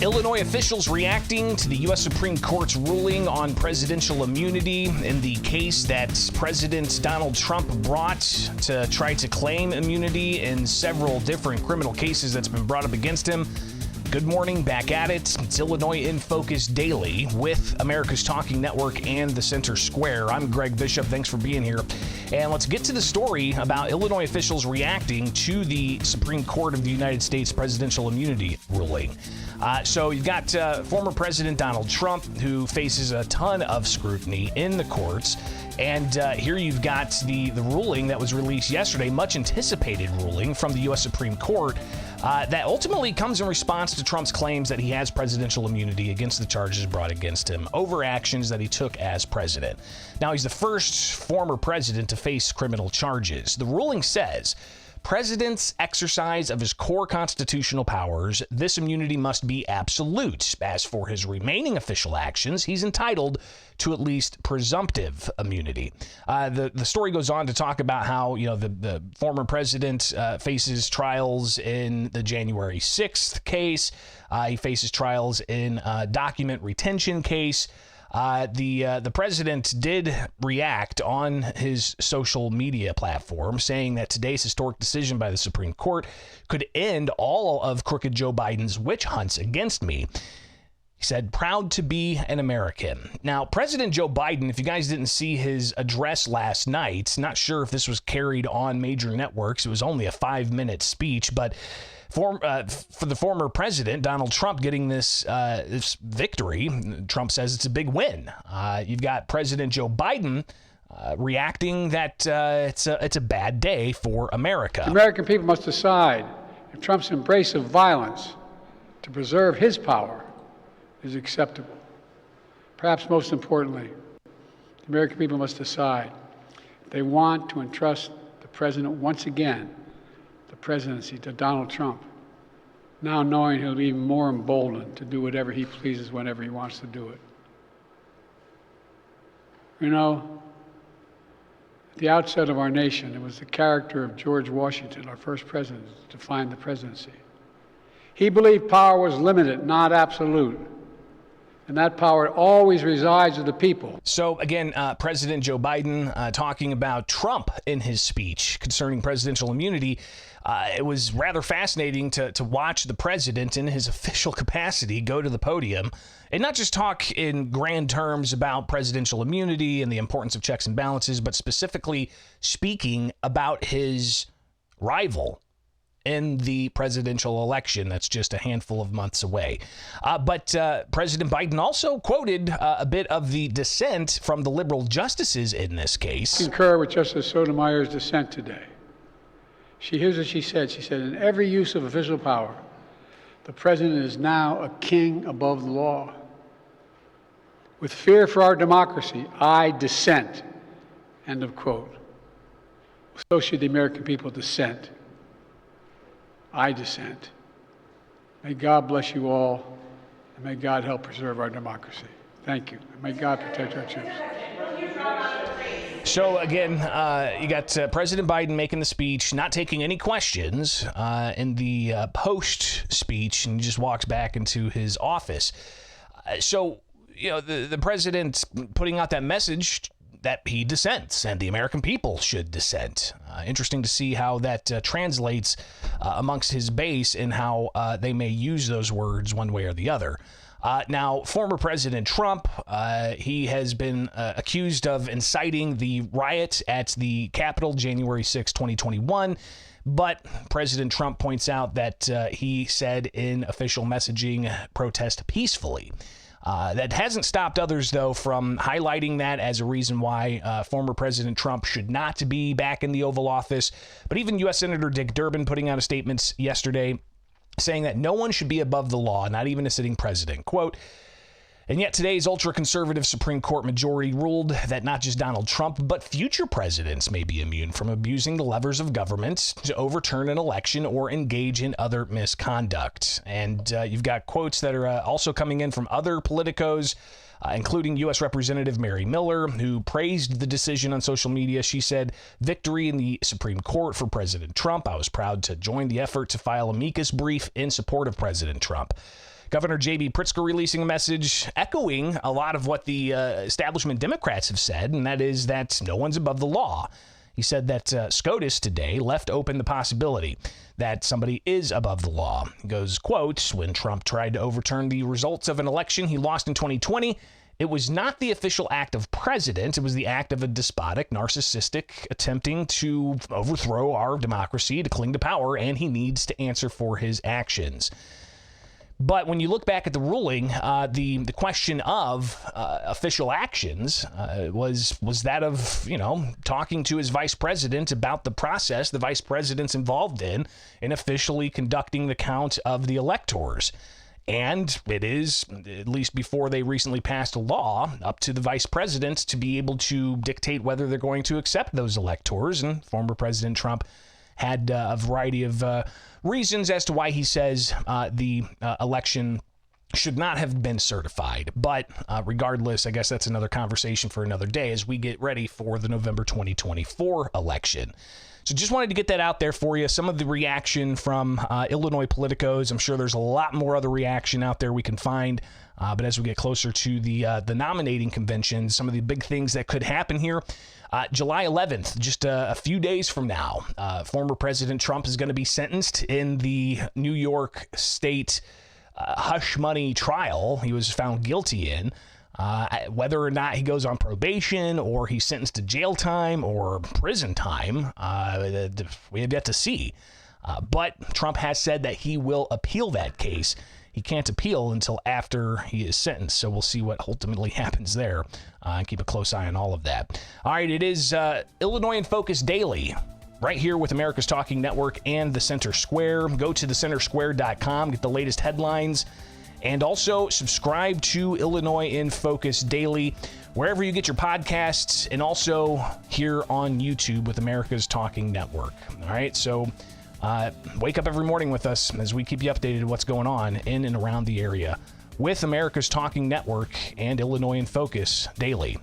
Illinois officials reacting to the U.S. Supreme Court's ruling on presidential immunity in the case that President Donald Trump brought to try to claim immunity in several different criminal cases that's been brought up against him. Good morning, back at it. It's Illinois in Focus Daily with America's Talking Network and the Center Square. I'm Greg Bishop. Thanks for being here. And let's get to the story about Illinois officials reacting to the Supreme Court of the United States presidential immunity ruling. So you've got former President Donald Trump, who faces a ton of scrutiny in the courts. And here you've got the ruling that was released yesterday, much anticipated ruling from the U.S. Supreme Court that ultimately comes in response to Trump's claims that he has presidential immunity against the charges brought against him over actions that he took as president. Now, he's the first former president to face criminal charges. The ruling says, President's exercise of his core constitutional powers, this immunity must be absolute. As for his remaining official actions, he's entitled to at least presumptive immunity. The story goes on to talk about how, the former president faces trials in the January 6th case. He faces trials in a document retention case. The president did react on his social media platform, saying that today's historic decision by the Supreme Court could end all of crooked Joe Biden's witch hunts against me. He said, proud to be an American. Now, President Joe Biden, if you guys didn't see his address last night, not sure if this was carried on major networks. It was only a 5-minute speech, but for the former president, Donald Trump, getting this victory, Trump says it's a big win. You've got President Joe Biden reacting that it's a bad day for America. The American people must decide if Trump's embrace of violence to preserve his power is acceptable. Perhaps most importantly, the American people must decide if they want to entrust the president once again, the presidency, to Donald Trump, now knowing he'll be even more emboldened to do whatever he pleases whenever he wants to do it. At the outset of our nation, it was the character of George Washington, our first president, to define the presidency. He believed power was limited, not absolute. And that power always resides with the people. So again, President Joe Biden talking about Trump in his speech concerning presidential immunity. It was rather fascinating to watch the president in his official capacity go to the podium and not just talk in grand terms about presidential immunity and the importance of checks and balances, but specifically speaking about his rival in the presidential election that's just a handful of months away. But President Biden also quoted a bit of the dissent from the liberal justices in this case. I concur with Justice Sotomayor's dissent today. Here's what she said. She said, in every use of official power, the president is now a king above the law. With fear for our democracy, I dissent. End of quote. So should the American people dissent. I dissent. May God bless you all, and may God help preserve our democracy. Thank you. And may God protect our troops. So again, you got President Biden making the speech, not taking any questions in the post speech, and he just walks back into his office. So, the president putting out that message that he dissents and the American people should dissent. Interesting to see how that translates amongst his base and how they may use those words one way or the other. Now, former President Trump, he has been accused of inciting the riot at the Capitol January 6, 2021. But President Trump points out that he said in official messaging, protest peacefully. That hasn't stopped others, though, from highlighting that as a reason why former President Trump should not be back in the Oval Office. But even U.S. Senator Dick Durbin putting out a statement yesterday saying that no one should be above the law, not even a sitting president. Quote, and yet today's ultra-conservative Supreme Court majority ruled that not just Donald Trump, but future presidents may be immune from abusing the levers of government to overturn an election or engage in other misconduct. And you've got quotes that are also coming in from other politicos, including U.S. Representative Mary Miller, who praised the decision on social media. She said, victory in the Supreme Court for President Trump. I was proud to join the effort to file amicus brief in support of President Trump. Governor J.B. Pritzker releasing a message echoing a lot of what the establishment Democrats have said, and that is that no one's above the law. He said that SCOTUS today left open the possibility that somebody is above the law. He goes, quote, when Trump tried to overturn the results of an election he lost in 2020, it was not the official act of president. It was the act of a despotic, narcissistic attempting to overthrow our democracy, to cling to power, and he needs to answer for his actions. But when you look back at the ruling, the question of official actions was that of, talking to his vice president about the process the vice president's involved in officially conducting the count of the electors. And it is, at least before they recently passed a law, up to the vice president to be able to dictate whether they're going to accept those electors. And former President Trump had a variety of reasons as to why he says the election should not have been certified. But regardless, I guess that's another conversation for another day as we get ready for the November 2024 election. So just wanted to get that out there for you. Some of the reaction from Illinois politicos. I'm sure there's a lot more other reaction out there we can find. But as we get closer to the nominating convention, some of the big things that could happen here. July 11th, just a few days from now, former President Trump is going to be sentenced in the New York State hush money trial he was found guilty in. Whether or not he goes on probation or he's sentenced to jail time or prison time, we have yet to see. But Trump has said that he will appeal that case. He can't appeal until after he is sentenced, so we'll see what ultimately happens there and keep a close eye on all of that. All right, it is Illinois in Focus Daily, right here with America's Talking Network and the Center Square. Go to thecentersquare.com, get the latest headlines, and also subscribe to Illinois in Focus Daily, wherever you get your podcasts, and also here on YouTube with America's Talking Network. All right, so wake up every morning with us as we keep you updated what's going on in and around the area with America's Talking Network and Illinois in Focus Daily.